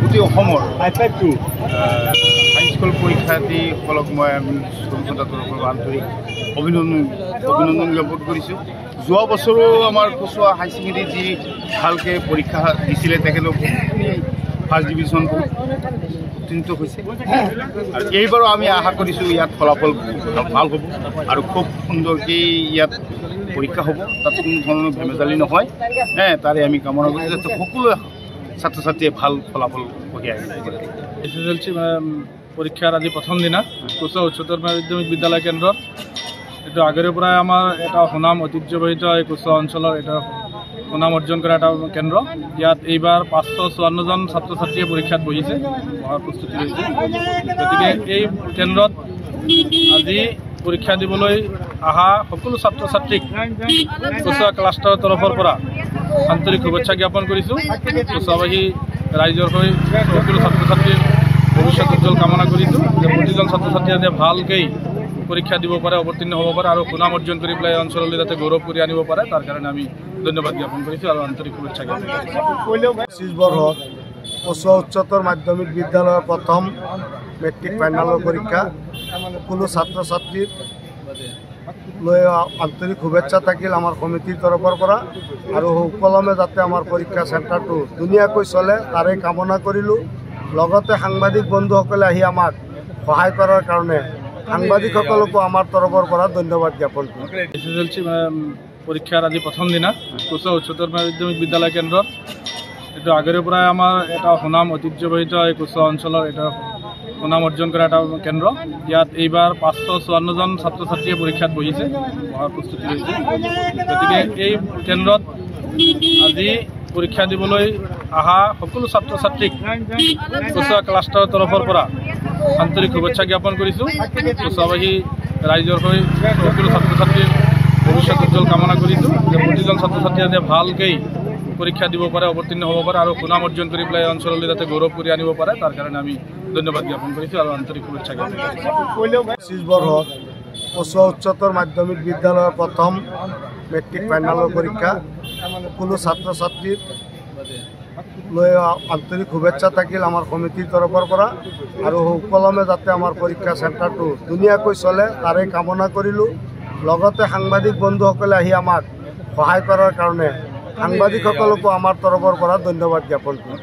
গোটেই অসমৰ হাইস্কুল পৰীক্ষাৰ্থীসকলক মই স্কুলখনৰ তৰফৰ পৰা আন্তৰিক অভিনন্দন জ্ঞাপন কৰিছোঁ। যোৱা বছৰো আমাৰ কচুৱা হাই ছেকেণ্ডেৰী যি ভালকৈ পৰীক্ষা দিছিলে তেখেতক ফাৰ্ষ্ট ডিভিজন উত্তীৰ্ণ হৈছে আৰু এইবাৰো আমি আশা কৰিছোঁ ইয়াত ফলাফল ভাল হ'ব আৰু খুব সুন্দৰকৈ ইয়াত পৰীক্ষা হ'ব, তাত কোনো ধৰণৰ ভেমেজালি নহয়। তাৰে আমি কামনা কৰিছোঁ যাতে সকলোৱে ছাত্ৰ ছাত্ৰীয়ে ভাল ফলাফল কঢ়িয়াই আনিব। SSLC পৰীক্ষাৰ আজি প্ৰথম দিনা কচুৱা উচ্চতৰ মাধ্যমিক বিদ্যালয় কেন্দ্ৰত এইটো আগৰে পৰাই আমাৰ এটা সুনাম ঐতিহ্যবাহিত এই কচুৱা অঞ্চলৰ এটা সুনাম অৰ্জন কৰা এটা কেন্দ্ৰ। ইয়াত এইবাৰ 554জন ছাত্ৰ ছাত্ৰীয়ে পৰীক্ষাত বহিছে, পঢ়াৰ প্ৰস্তুতি লৈছে। গতিকে এই কেন্দ্ৰত আজি পৰীক্ষা দিবলৈ অহা সকলো ছাত্ৰ ছাত্ৰীক কচুৱা ক্লাষ্টাৰৰ তৰফৰ পৰা আন্তৰিক শুভেচ্ছা জ্ঞাপন কৰিছোঁ। কচুৱাবাসী ৰাইজৰ হৈ সকলো ছাত্ৰ ছাত্ৰীৰ ভৱিষ্যত উজ্জ্বল কামনা কৰিছোঁ যে প্ৰতিজন ছাত্ৰ ছাত্ৰীয়ে যাতে ভালকৈ পৰীক্ষা দিব পাৰে, অৱতীৰ্ণ হ'ব পাৰে আৰু সুনাম অৰ্জন কৰি পেলাই অঞ্চললৈ যাতে গৌৰৱ কৰি আনিব পাৰে, তাৰ কাৰণে আমি ধন্যবাদ জ্ঞাপন কৰিছোঁ আৰু আন্তৰিক শুভেচ্ছা জ্ঞাপন কৰিছোঁ। 25 বৰ্ষত কচুৱা উচ্চতৰ মাধ্যমিক বিদ্যালয়ৰ প্ৰথম মেট্ৰিক ফাইনেলৰ পৰীক্ষা সকলো ছাত্ৰ ছাত্ৰীৰ লৈ আন্তৰিক শুভেচ্ছা থাকিল আমাৰ সমিতিৰ তৰফৰ পৰা আৰু সুকলমে যাতে আমাৰ পৰীক্ষা চেণ্টাৰটো ধুনীয়াকৈ চলে তাৰে কামনা কৰিলোঁ। লগতে সাংবাদিক বন্ধুসকলে আহি আমাক সহায় কৰাৰ কাৰণে সাংবাদিকসকলকো আমাৰ তৰফৰ পৰা ধন্যবাদ জ্ঞাপন কৰোঁ। SSLC পৰীক্ষাৰ আজি প্ৰথম দিনা কচুৱা উচ্চতৰ মাধ্যমিক বিদ্যালয় কেন্দ্ৰত এইটো আগৰে পৰাই আমাৰ এটা সুনাম ঐতিহ্যবাহিত এই কচুৱা অঞ্চলৰ এটা সুনাম অৰ্জন কৰা এটা কেন্দ্ৰ। ইয়াত এইবাৰ 554জন ছাত্ৰ ছাত্ৰীয়ে পৰীক্ষাত বহিছে, পঢ়াৰ প্ৰস্তুতি লৈছে। গতিকে এই কেন্দ্ৰত আজি পৰীক্ষা দিবলৈ অহা সকলো ছাত্ৰ ছাত্ৰীক কচুৱা ক্লাষ্টাৰৰ তৰফৰ পৰা আন্তৰিক শুভেচ্ছা জ্ঞাপন কৰিছোঁ। কচুৱাবাসী ৰাইজৰ হৈ সকলো ছাত্ৰ ছাত্ৰীৰ ভৱিষ্যত উজ্জ্বল কামনা কৰিছোঁ যে প্ৰতিজন ছাত্ৰ ছাত্ৰীয়ে যাতে ভালকৈ পৰীক্ষা দিব পাৰে, অৱতীৰ্ণ হ'ব পাৰে আৰু সুনাম অৰ্জন কৰি পেলাই অঞ্চললৈ যাতে গৌৰৱ কৰি আনিব পাৰে, তাৰ কাৰণে আমি ধন্যবাদ জ্ঞাপন কৰিছোঁ আৰু আন্তৰিক শুভেচ্ছা জ্ঞাপন কৰিছোঁ। 25 বৰ্ষত কচুৱা উচ্চতৰ মাধ্যমিক বিদ্যালয়ৰ প্ৰথম মেট্ৰিক ফাইনেলৰ পৰীক্ষা সকলো ছাত্ৰ ছাত্ৰীৰ লৈ আন্তৰিক শুভেচ্ছা থাকিল আমাৰ সমিতিৰ তৰফৰ পৰা আৰু সুকলমে যাতে আমাৰ পৰীক্ষা চেণ্টাৰটো ধুনীয়াকৈ চলে তাৰে কামনা কৰিলোঁ। লগতে সাংবাদিক বন্ধুসকলে আহি আমাক সহায় কৰাৰ কাৰণে সাংবাদিকসকলকো আমাৰ তৰফৰ পৰা ধন্যবাদ জ্ঞাপন কৰোঁ।